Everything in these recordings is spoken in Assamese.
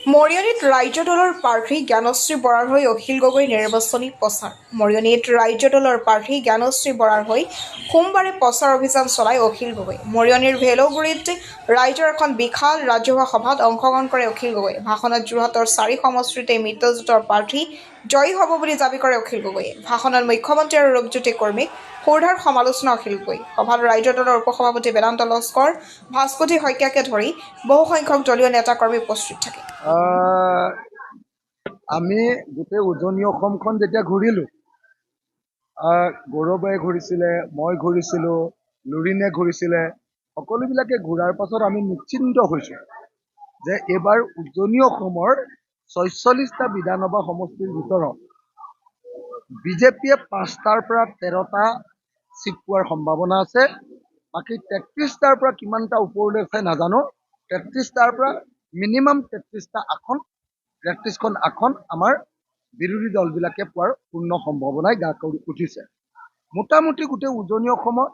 মৰিয়নীত ৰাজ্য দলৰ প্ৰাৰ্থী জ্ঞানশ্ৰী বৰাৰ হৈ অখিল গগৈ নিৰ্বাচনী প্ৰচাৰ। মৰিয়নীত ৰাজ্য দলৰ প্ৰাৰ্থী জ্ঞানশ্ৰী বৰাৰ হৈ সোমবাৰে প্ৰচাৰ অভিযান চলাই অখিল গগৈ। মৰিয়নীৰ ভেলোগুৰিত ৰাইজৰ এখন বিশাল ৰাজহুৱা সভাত অংশগ্ৰহণ কৰে অখিল গগৈ। ভাষণত যোৰহাটৰ 4 সমষ্টিতে মিত্ৰজোঁটৰ প্ৰাৰ্থী জয়ী হ'ব বুলি দাবী কৰে অখিল গগৈয়ে। ভাষণত মুখ্যমন্ত্ৰী আৰু ৰূপজ্যোতি কৰ্মীক সুৰধাৰ সমালোচনা অখিল গগৈ। সভাত ৰাজ্য দলৰ উপসভাপতি বেদান্ত লস্কৰ, ভাস্পতি শইকীয়াকে ধৰি বহুসংখ্যক দলীয় নেতা-কৰ্মী উপস্থিত থাকে। আমি গোটেই উজনি অসমখন যেতিয়া ঘূৰিলোঁ, গৌৰৱে ঘূৰিছিলে, মই ঘূৰিছিলোঁ, লুৰিনে ঘূৰিছিলে, সকলোবিলাকে ঘূৰাৰ পাছত আমি নিশ্চিন্ত হৈছোঁ যে এইবাৰ উজনি অসমৰ ৪৬টা বিধানসভা সমষ্টিৰ ভিতৰত বিজেপিয়ে ৫টাৰ পৰা ১৩টা চিট পোৱাৰ সম্ভাৱনা আছে। বাকী ৩৩টাৰ পৰা কিমানটা ওপৰলৈ আছে নাজানো। ৩৩টাৰ পৰা মিনিমাম ৩৩খন আসন আমাৰ বিৰোধী দলবিলাকে পোৱাৰ পূৰ্ণ সম্ভাৱনাই গা কৰি উঠিছে। মোটামুটি গোটেই উজনি অসমত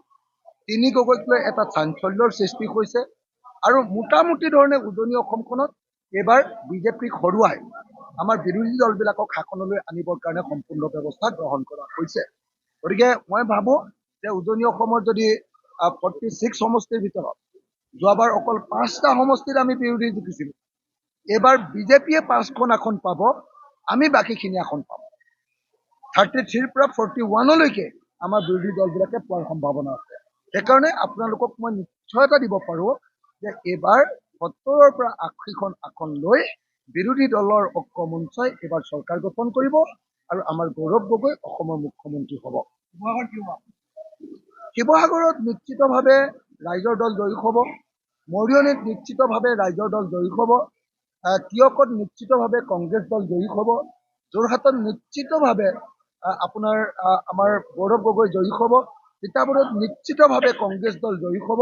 তিনি গগৈক লৈ এটা চাঞ্চল্যৰ সৃষ্টি হৈছে আৰু মোটামুটি ধৰণে উজনি অসমখনত এইবাৰ বিজেপিক হৰুৱাই আমাৰ বিৰোধী দলবিলাকক শাসনলৈ আনিবৰ কাৰণে সম্পূৰ্ণ ব্যৱস্থা গ্ৰহণ কৰা হৈছে। গতিকে মই ভাবোঁ যে উজনি অসমৰ যদি 46 সমষ্টিৰ ভিতৰত যোৱাবাৰ অকল 5টা সমষ্টিত আমি বিৰোধী জিকিছিলোঁ, এইবাৰ বিজেপিয়ে 5খন আসন পাব, আমি বাকীখিনি আসন পাম। 33ৰ পৰা 41লৈকে আমাৰ বিৰোধী দলবিলাকে পোৱাৰ সম্ভাৱনা আছে। সেইকাৰণে আপোনালোকক মই নিশ্চয়তা দিব পাৰোঁ যে এইবাৰ 70ৰ পৰা 80খন আসন লৈ বিৰোধী দলৰ ঐক্য মঞ্চই এইবাৰ চৰকাৰ গঠন কৰিব আৰু আমাৰ গৌৰৱ গগৈ অসমৰ মুখ্যমন্ত্ৰী হ'ব। শিৱসাগৰত নিশ্চিতভাৱে ৰাইজৰ দল জয়ী হ'ব। মৰিয়নীত নিশ্চিতভাৱে ৰাইজৰ দল জয়ী হ'ব। তিয়কত নিশ্চিতভাৱে কংগ্ৰেছ দল জয়ী হ'ব। যোৰহাটত নিশ্চিতভাৱে আপোনাৰ আমাৰ গৌৰৱ গগৈ জয়ী হ'ব। তিতাবৰত নিশ্চিতভাৱে কংগ্ৰেছ দল জয়ী হ'ব।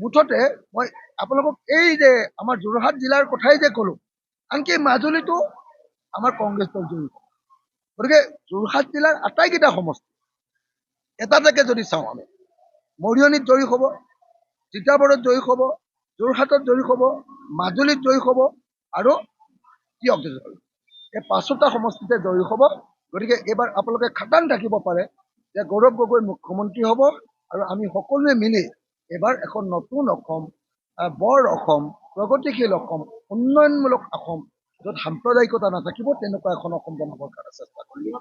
মুঠতে মই আপোনালোকক এই যে আমাৰ যোৰহাট জিলাৰ কথাই যে ক'লোঁ, আনকি মাজুলীতো আমাৰ কংগ্ৰেছ দল জয়ী হ'ব। গতিকে যোৰহাট জিলাৰ আটাইকেইটা সমষ্টি এটাকে যদি চাওঁ, আমি মৰিয়নীত জয়ী হ'ব, তিতাবৰত জয়ী হ'ব, যোৰহাটত জয়ী হ'ব, মাজুলীত জয়ী হ'ব আৰু তিয়কত জয়ী হ'ব। এই 5টা সমষ্টিতে জয়ী হ'ব। গতিকে এইবাৰ আপোনালোকে খাটাং থাকিব পাৰে যে গৌৰৱ গগৈ মুখ্যমন্ত্ৰী হ'ব আৰু আমি সকলোৱে মিলি এইবাৰ এখন নতুন অসম, বৰ অসম, প্ৰগতিশীল অসম, উন্নয়নমূলক অসম, য'ত সাম্প্ৰদায়িকতা নাথাকিব, তেনেকুৱা এখন অসম বনাবৰ কাৰণে চেষ্টা কৰিম।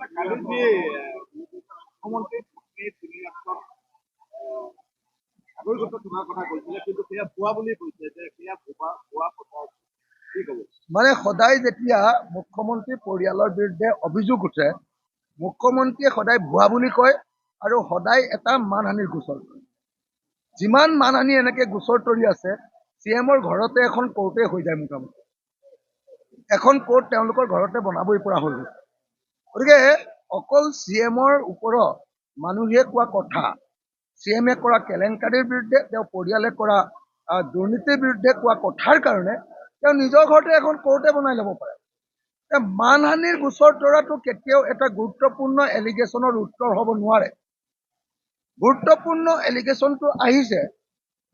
মানে সদায় যেতিয়া মুখ্যমন্ত্ৰী পৰিয়ালৰ বিৰুদ্ধে অভিযোগ উঠে, মুখ্যমন্ত্ৰীয়ে সদায় ভুৱা বুলি কয় আৰু সদায় এটা মানহানিৰ গোচৰ কৰে। যিমান মানহানি এনেকে গোচৰ তৰি আছে, CMৰ ঘৰতে এখন কোৰ্টে হৈ যায়। মোটামুটি এখন কোৰ্ট তেওঁলোকৰ ঘৰতে বনাবই পৰা হৈ গৈছে। গতিকে অকল CMৰ ওপৰত মানুহে কোৱা কথা, CMে কৰা কেলেংকাৰীৰ বিৰুদ্ধে, তেওঁ পৰিয়ালে কৰা দুৰ্নীতিৰ বিৰুদ্ধে কোৱা কথাৰ কাৰণে তেওঁ নিজৰ ঘৰতে এখন কোৰ্টে বনাই ল'ব পাৰে। মানহানিৰ গোচৰ তৰাটো কেতিয়াও এটা গুৰুত্বপূৰ্ণ এলিগেশ্যনৰ উত্তৰ হ'ব নোৱাৰে। গুৰুত্বপূৰ্ণ এলিগেশ্যনটো আহিছে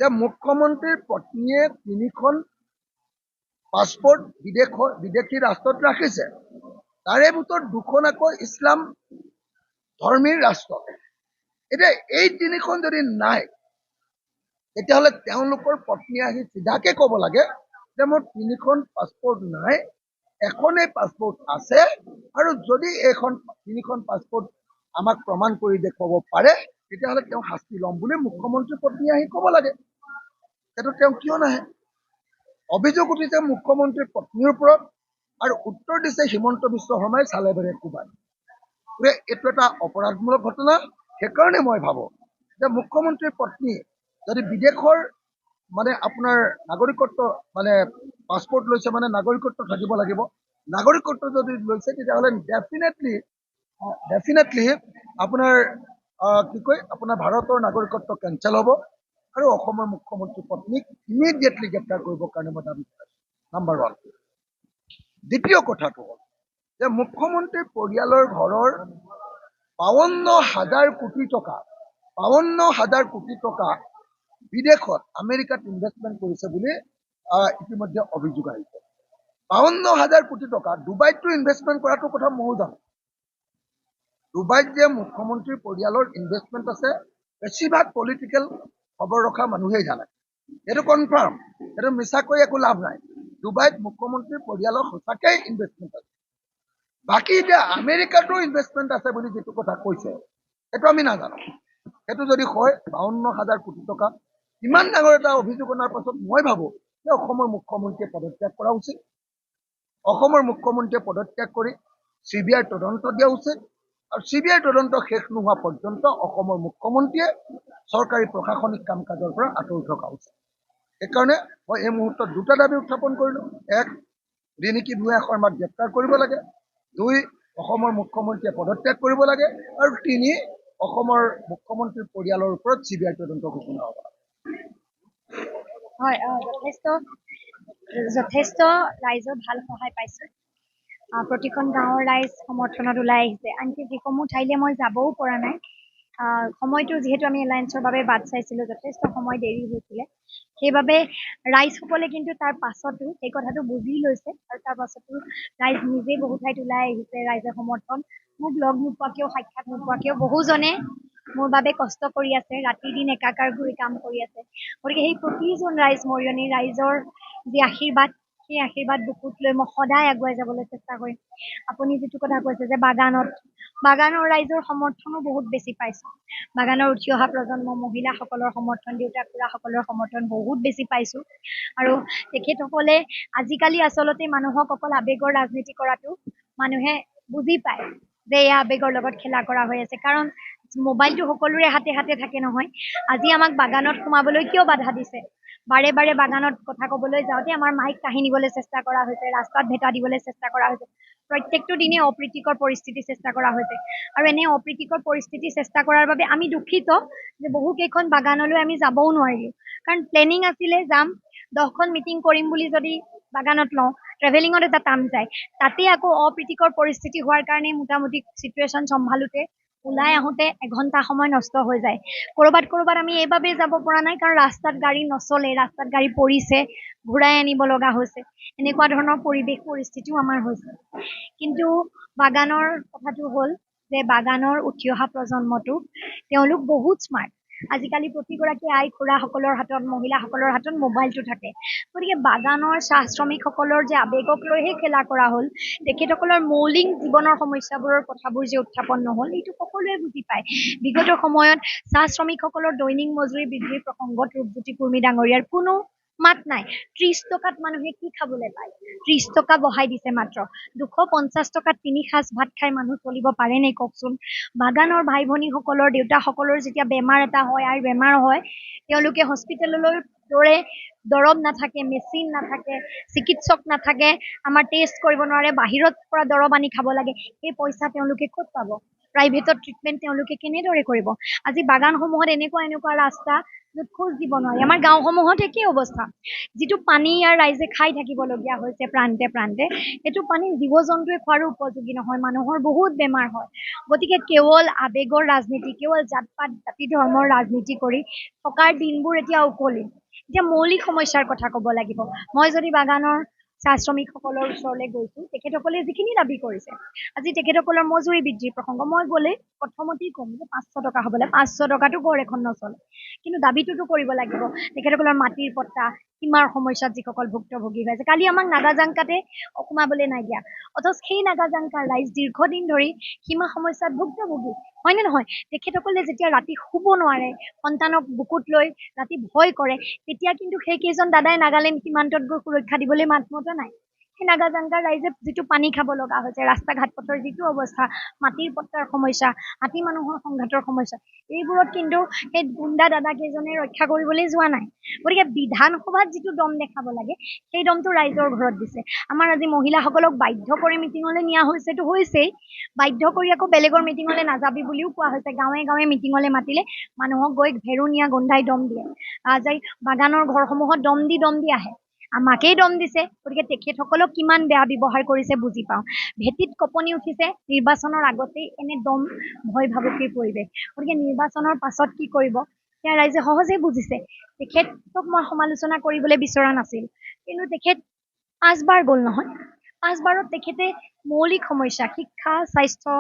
যে মুখ্যমন্ত্ৰীৰ পত্নীয়ে 3খন পাছপৰ্ট বিদেশী ৰাষ্ট্ৰত ৰাখিছে, তাৰে ভিতৰত 2খন আকৌ ইছলাম ধৰ্মীৰ ৰাষ্ট্ৰ। এতিয়া এই 3খন যদি নাই, তেতিয়াহ'লে তেওঁলোকৰ পত্নীয়ে আহি চিধাকে ক'ব লাগে যে মোৰ 3খন পাছপৰ্ট নাই, এখনেই পাছপৰ্ট আছে, আৰু যদি 3খন পাছপৰ্ট আমাক প্ৰমাণ কৰি দেখুৱাব পাৰে, তেতিয়াহ'লে তেওঁ শাস্তি ল'ম বুলি মুখ্যমন্ত্ৰীৰ পত্নীয়ে আহি ক'ব লাগে। সেইটো তেওঁ কিয় নাহে? অভিযোগ উঠিছে মুখ্যমন্ত্ৰীৰ পত্নীৰ ওপৰত আৰু উত্তৰ দিছে হিমন্ত বিশ্ব শৰ্মাই চালে বেৰে কোবাই। এইটো এটা অপৰাধমূলক ঘটনা। সেইকাৰণে মই ভাবোঁ যে মুখ্যমন্ত্ৰীৰ পত্নী যদি বিদেশৰ মানে আপোনাৰ নাগৰিকত্ব মানে পাছপৰ্ট লৈছে, মানে নাগৰিকত্ব থাকিব লাগিব। নাগৰিকত্ব যদি লৈছে, তেতিয়াহ'লে ডেফিনেটলি আপোনাৰ আপোনাৰ ভাৰতৰ নাগৰিকত্ব কেঞ্চেল হ'ব আৰু অসমৰ মুখ্যমন্ত্ৰী পত্নীক ইমিডিয়েটলি গ্ৰেপ্তাৰ কৰিবৰ কাৰণে মই দাবী কৰিছোঁ। নাম্বাৰ 1। দ্বিতীয় কথাটো হ'ল যে মুখ্যমন্ত্ৰীৰ পৰিয়ালৰ ঘৰৰ 52,000 কোটি টকা বিদেশত আমেৰিকাত ইনভেষ্টমেণ্ট কৰিছে বুলি ইতিমধ্যে অভিযোগ আহিছে। 52,000 কোটি টকা ডুবাইতটো ইনভেষ্টমেণ্ট কৰাটোৰ কথা ময়ো জানো। ডুবাইত যে মুখ্যমন্ত্ৰীৰ পৰিয়ালৰ ইনভেষ্টমেণ্ট আছে বেছিভাগ পলিটিকেল খবৰ ৰখা মানুহেই জানে। এইটো কনফাৰ্ম, এইটো মিছাকৈ একো লাভ নাই। ডুবাইত মুখ্যমন্ত্ৰীৰ পৰিয়ালৰ সঁচাকৈ ইনভেষ্টমেণ্ট আছে। বাকী এতিয়া আমেৰিকাতো ইনভেষ্টমেণ্ট আছে বুলি যিটো কথা কৈছে সেইটো আমি নাজানো। সেইটো যদি হয় 52,000 কোটি টকা ইমান ডাঙৰ এটা অভিযোগ অনাৰ পাছত মই ভাবোঁ যে অসমৰ মুখ্যমন্ত্ৰীয়ে পদত্যাগ কৰা উচিত। অসমৰ মুখ্যমন্ত্ৰীয়ে পদত্যাগ কৰি CBI তদন্ত দিয়া উচিত আৰু CBI তদন্ত শেষ নোহোৱা পৰ্যন্ত অসমৰ মুখ্যমন্ত্ৰীয়ে চৰকাৰী প্ৰশাসনিক কাম কাজৰ পৰা আঁতৰি থকা উচিত। সেইকাৰণে মই এই মুহূৰ্তত দুটা দাবী উত্থাপন কৰিলোঁ। এক, ৰিণিকী ভূঞা শৰ্মাক গ্ৰেপ্তাৰ কৰিব লাগে। দুই, অসমৰ মুখ্যমন্ত্ৰীয়ে পদত্যাগ কৰিব লাগে। আৰু তিনি, অসমৰ মুখ্যমন্ত্ৰীৰ পৰিয়ালৰ ওপৰত CBI তদন্ত ঘোষণা হ'ব লাগে। হয়, যথেষ্ট ৰাইজৰ ভাল সহায় পাইছোঁ। প্ৰতিখন গাঁৱৰ ৰাইজ সমৰ্থনত ওলাই আহিছে। আনকি যিসমূহ ঠাইলৈ মই যাবও পৰা নাই, সময়টো যিহেতু আমি এলায়েন্সৰ বাবে বাট চাইছিলোঁ, যথেষ্ট সময় দেৰি হৈছিলে। সেইবাবে ৰাইজসকলে কিন্তু তাৰ পাছতো সেই কথাটো বুজি লৈছে আৰু তাৰ পাছতো ৰাইজ নিজেই বহু ঠাইত ওলাই আহিছে। ৰাইজৰ সমৰ্থন মোক লগ নোপোৱাকেও, সাক্ষাৎ নোপোৱাকেও বহুজনে মোৰ বাবে কষ্ট কৰি আছে, ৰাতি দিন একাকাৰ ঘূৰি কাম কৰি আছে। গতিকে সেই প্ৰতিজন ৰাইজ, মৰিয়নিৰ ৰাইজৰ যি আশীৰ্বাদ, সেই আশীৰ্বাদ বুকুত লৈ মই সদায় আগুৱাই যাবলৈ চেষ্টা কৰিম। আপুনি যিটো কথা কৈছে যে বাগানৰ ৰাইজৰ সমৰ্থনো বহুত বেছি পাইছোঁ। বাগানৰ উঠি অহা প্ৰজন্ম, মহিলাসকলৰ সমৰ্থন, দেউতাক খুৰাসকলৰ সমৰ্থন বহুত বেছি পাইছোঁ। আৰু তেখেতসকলে আজিকালি আচলতে মানুহক অকল আৱেগৰ ৰাজনীতি কৰাটো মানুহে বুজি পায় যে এয়া আৱেগৰ লগত খেলা কৰা হৈ আছে। কাৰণ মোবাইলটো সকলোৰে হাতে হাতে থাকে নহয়। আজি আমাক বাগানত সোমাবলৈ কিয় বাধা দিছে? বাৰে বাৰে বাগানত কথা ক'বলৈ যাওঁতে আমাৰ মাইক কাঢ়ি নিবলৈ চেষ্টা কৰা হৈছে, ৰাস্তাত ভেটা দিবলৈ চেষ্টা কৰা হৈছে। প্ৰত্যেকটো দিনে অপ্ৰীতিকৰ পৰিস্থিতি চেষ্টা কৰা হৈছে। আৰু এনে অপ্ৰীতিকৰ পৰিস্থিতি চেষ্টা কৰাৰ বাবে আমি দুখিত যে বহুকেইখন বাগানলৈ আমি যাবও নোৱাৰিলোঁ। কাৰণ প্লেনিং আছিলে যাম, 10খন মিটিং কৰিম বুলি যদি বাগানত লওঁ, ট্ৰেভেলিঙত এটা টান যায়। তাতে আকৌ অপ্ৰীতিকৰ পৰিস্থিতি হোৱাৰ কাৰণে মোটামুটি চিটুৱেশ্যন চম্ভালোতে ওলাই আহোঁতে এঘণ্টা সময় নষ্ট হৈ যায়। ক'ৰবাত আমি এইবাবেই যাব পৰা নাই কাৰণ ৰাস্তাত গাড়ী নচলে, ৰাস্তাত গাড়ী পৰিছে, ঘূৰাই আনিব লগা হৈছে। এনেকুৱা ধৰণৰ পৰিৱেশ পৰিস্থিতিও আমাৰ হৈছে। কিন্তু বাগানৰ কথাটো হ'ল যে বাগানৰ উঠি অহা প্ৰজন্মটো তেওঁলোক বহুত স্মাৰ্ট। আজিকালি প্ৰতিগৰাকী আই খুৰাসকলৰ হাতত, মহিলাসকলৰ হাতত মোবাইলটো থাকে। গতিকে বাগানৰ চাহ শ্ৰমিকসকলৰ যে আৱেগক লৈহে খেলা কৰা হ'ল, তেখেতসকলৰ মৌলিক জীৱনৰ সমস্যাবোৰৰ কথাবোৰ যে উত্থাপন নহ'ল, এইটো সকলোৱে বুজি পায়। বিগত সময়ত চাহ শ্ৰমিকসকলৰ দৈনিক মজুৰি বৃদ্ধিৰ প্ৰসংগত ৰূপজ্যোতি কুৰ্মী ডাঙৰীয়াৰ কোনো মাত নাই। 30 টকাত মানুহে কি খাবলৈ পায়? 30 টকা বঢ়াই দিছে মাত্ৰ। 250 টকাত 3 সাঁজ ভাত খাই মানুহ চলিব পাৰে নে কওকচোন? বাগানৰ ভাই ভনীসকলৰ, দেউতাসকলৰ যেতিয়া বেমাৰ এটা হয় আৰু বেমাৰ হয়, তেওঁলোকে হস্পিটেললৈ দৌৰে, দৰৱ নাথাকে, মেচিন নাথাকে, চিকিৎসক নাথাকে, আমাৰ টেষ্ট কৰিব নোৱাৰে, বাহিৰৰ পৰা দৰৱ আনি খাব লাগে। সেই পইচা তেওঁলোকে ক'ত পাব? প্ৰাইভেটত ট্ৰিটমেণ্ট তেওঁলোকে কেনেদৰে কৰিব? আজি বাগানসমূহত এনেকুৱা ৰাস্তা য'ত খোজ দিব নোৱাৰি। আমাৰ গাঁওসমূহত একেই অৱস্থা। যিটো পানী ইয়াৰ ৰাইজে খাই থাকিবলগীয়া হৈছে প্ৰান্তে প্ৰান্তে, সেইটো পানী জীৱ জন্তুৱে খোৱাৰো উপযোগী নহয়। মানুহৰ বহুত বেমাৰ হয়। গতিকে কেৱল আৱেগৰ ৰাজনীতি, কেৱল জাত পাত, জাতি ধৰ্মৰ ৰাজনীতি কৰি থকাৰ দিনবোৰ এতিয়া উকলিল। এতিয়া মৌলিক সমস্যাৰ কথা ক'ব লাগিব। মই যদি বাগানৰ চাহ শ্ৰমিকসকলৰ ওচৰলৈ গৈছোঁ, তেখেতসকলে যিখিনি দাবী কৰিছে, আজি তেখেতসকলৰ মজুৰি বৃদ্ধিৰ প্ৰসংগ মই গ'লে প্ৰথমতেই ক'ম যে 500 টকা হ'বলৈ, 500 টকাটো ঘৰ এখন নচলে। কিন্তু দাবীটোতো কৰিব লাগিব। তেখেতসকলৰ মাটিৰ পট্টা, সীমাৰ সমস্যাত যিসকল ভুক্তভোগী হৈ আছে, কালি আমাক নাগাজাংকাতে সোমাবলৈ নাই দিয়া। অথচ সেই নাগাজাংকাৰ ৰাইজ দীৰ্ঘদিন ধৰি সীমা সমস্যাত ভুক্তভোগী, হয়নে নহয়? তেখেতসকলে যেতিয়া ৰাতি শুব নোৱাৰে, সন্তানক বুকুত লৈ ৰাতি ভয় কৰে, তেতিয়া কিন্তু সেইকেইজন দাদাই নাগালেণ্ড সীমান্তত গৈ সুৰক্ষা দিবলৈ মাত মতা নাই। সেই নাগাজাংকাৰ ৰাইজে যিটো পানী খাব লগা হৈছে, ৰাস্তা ঘাট পথৰ যিটো অৱস্থা, মাটিৰ পট্টাৰ সমস্যা, হাতী মানুহৰ সংঘাতৰ সমস্যা, এইবোৰত কিন্তু সেই গুণ্ডা দাদা কেইজনে ৰক্ষা কৰিবলৈ যোৱা নাই। গতিকে বিধানসভাত যিটো দম দেখাব লাগে, সেই দমটো ৰাইজৰ ঘৰত দিছে। আমাৰ আজি মহিলাসকলক বাধ্য কৰি মিটিঙলৈ নিয়া হৈছেই, বাধ্য কৰি আকৌ বেলেগৰ মিটিঙলৈ নাযাবি বুলিও কোৱা হৈছে। গাঁৱে গাঁৱে মিটিঙলৈ মাতিলে মানুহক গৈ ভেৰুনীয়া গোন্ধাই দম দিয়ে। আজি বাগানৰ ঘৰসমূহত দম দি আহে। আমাকেই দম দিছে। গতিকে তেখেতসকলক কিমান বেয়া ব্যৱহাৰ কৰিছে বুজি পাওঁ। ভেটিত কঁপনি উঠিছে নিৰ্বাচনৰ আগতেই এনে দম, ভয় ভাবুকিৰ পৰিৱেশ। গতিকে নিৰ্বাচনৰ পাছত কি কৰিব সেয়া ৰাইজে সহজেই বুজিছে। তেখেতক মই সমালোচনা কৰিবলৈ বিচৰা নাছিল, কিন্তু তেখেত 5বাৰ গ'ল নহয়। 5বাৰত তেখেতে মৌলিক সমস্যা, শিক্ষা, স্বাস্থ্য,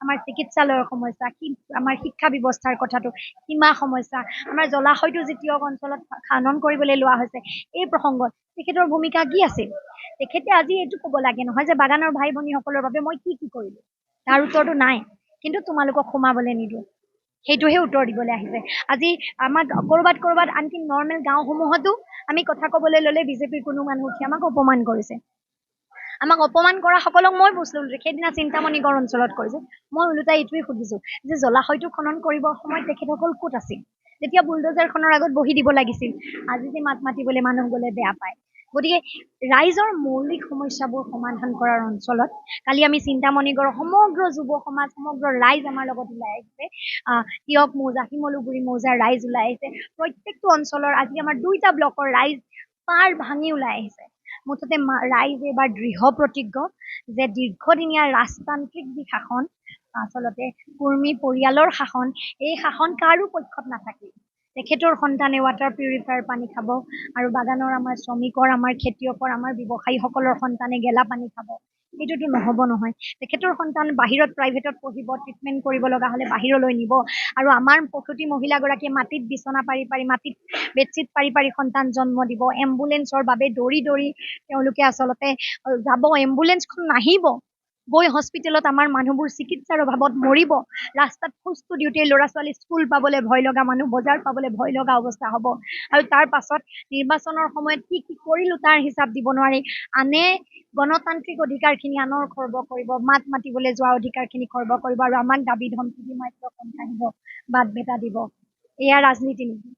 আমাৰ চিকিৎসালয়ৰ সমস্যা, আমাৰ শিক্ষা ব্যৱস্থাৰ কথাটো, সীমা সমস্যা, আমাৰ জলাশয়টো যেতিয়া অঞ্চলত খনন কৰিবলৈ লোৱা হৈছে, এই প্ৰসংগত তেখেতৰ ভূমিকা কি আছিল? তেখেতে আজি এইটো ক'ব লাগে নহয় যে বাগানৰ ভাই ভনীসকলৰ বাবে মই কি কৰিলোঁ। তাৰ উত্তৰটো নাই, কিন্তু তোমালোকক সোমাবলৈ নিদিওঁ। সেইটোহে উত্তৰ দিবলৈ আহিছে। আজি আমাক ক'ৰবাত আনকি নৰ্মেল গাঁওসমূহতো আমি কথা ক'বলৈ ল'লে বিজেপিৰ কোনো মানুহ উঠি আমাক অপমান কৰিছে। আমাক অপমান কৰা সকলক মই বুজিলোঁ, সেইদিনা চিন্তামণিগড় অঞ্চলত কৰিছে। মই ওলোটাই এইটোৱে সুধিছোঁ যে জলাশয়টো খনন কৰিবৰ সময়ত তেখেতসকল ক'ত আছিল? যেতিয়া বুলডোজাৰখনৰ আগত বহি দিব লাগিছিল, আজি যে মাত মাতিবলৈ মানুহ গ'লে বেয়া পায়। গতিকে ৰাইজৰ মৌলিক সমস্যাবোৰ সমাধান কৰাৰ অঞ্চলত কালি আমি চিন্তামণিগড়ৰ সমগ্ৰ যুৱ সমাজ, সমগ্ৰ ৰাইজ আমাৰ লগত ওলাই আহিছে। তিয়ক মৌজা, শিমলুগুৰি মৌজাৰ ৰাইজ ওলাই আহিছে। প্ৰত্যেকটো অঞ্চলৰ আজি আমাৰ 2টা ব্লকৰ ৰাইজ পাৰ ভাঙি ওলাই আহিছে। মুঠতে ৰাইজ এইবাৰ দৃঢ় প্ৰতিজ্ঞ যে দীৰ্ঘদিনীয়া ৰাজতান্ত্ৰিক যি শাসন, আচলতে কুৰ্মী পৰিয়ালৰ শাসন, এই শাসন কাৰো পক্ষত নাথাকিল। তেখেতৰ সন্তানে ৱাটাৰ পিউৰিফায়াৰ পানী খাব আৰু বাগানৰ আমাৰ শ্ৰমিকৰ, আমাৰ খেতিয়কৰ, আমাৰ ব্যৱসায়ীসকলৰ সন্তানে গেলা পানী খাব। এইটোতো নহ'ব নহয়। তেখেতৰ সন্তান বাহিৰত প্ৰাইভেটত পঢ়িব, ট্ৰিটমেণ্ট কৰিব লগা হ'লে বাহিৰলৈ নিব, আৰু আমাৰ প্ৰসূতি মহিলাগৰাকীয়ে মাটিত বিচনা পাৰি মাটিত বেডশ্বীট পাৰি সন্তান জন্ম দিব। এম্বুলেন্সৰ বাবে দৌৰি তেওঁলোকে আচলতে যাব, এম্বুলেন্সখন নাহিব। গৈ হস্পিটেলত আমাৰ মানুহবোৰ চিকিৎসাৰ অভাৱত মৰিব। ৰাস্তাত খোজটো দিওঁতে ল'ৰা ছোৱালী স্কুল পাবলৈ ভয় লগা, মানুহ বজাৰ পাবলৈ ভয় লগা অৱস্থা হ'ব। আৰু তাৰ পাছত নিৰ্বাচনৰ সময়ত কি কৰিলোঁ তাৰ হিচাপ দিব নোৱাৰি। আনে গণতান্ত্ৰিক অধিকাৰখিনি আনৰ খৰ্ব কৰিব, মাত মাতিবলৈ যোৱা অধিকাৰখিনি খৰ্ব কৰিব, আৰু আমাক দাবী ধমকি দি মাত্ৰ কণ্ঠাহিব, বাট ভেটা দিব। এয়া ৰাজনীতি নেকি?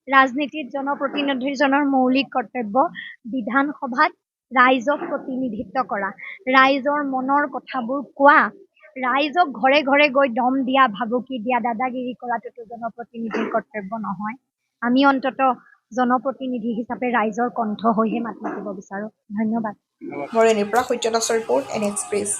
ৰাজনীতিত জনপ্ৰতিনিধিজনৰ মৌলিক কৰ্তব্য বিধানসভাত ৰাইজক প্ৰতিনিধিত্ব কৰা, ৰাইজৰ মনৰ কথাবোৰ কোৱা, ৰাইজক ঘৰে ঘৰে গৈ দম দিয়া, ভাবুকি দিয়া, দাদাগিৰি কৰাটোতো জনপ্ৰতিনিধিৰ কৰ্তব্য নহয়। আমি অন্তত জনপ্ৰতিনিধি হিচাপে ৰাইজৰ কণ্ঠ হৈহে মাত মাতিব বিচাৰোঁ। ধন্যবাদ। মৰিয়নিৰ পৰা সূৰ্য দাসৰ ৰিপৰ্ট, NX প্ৰেছ।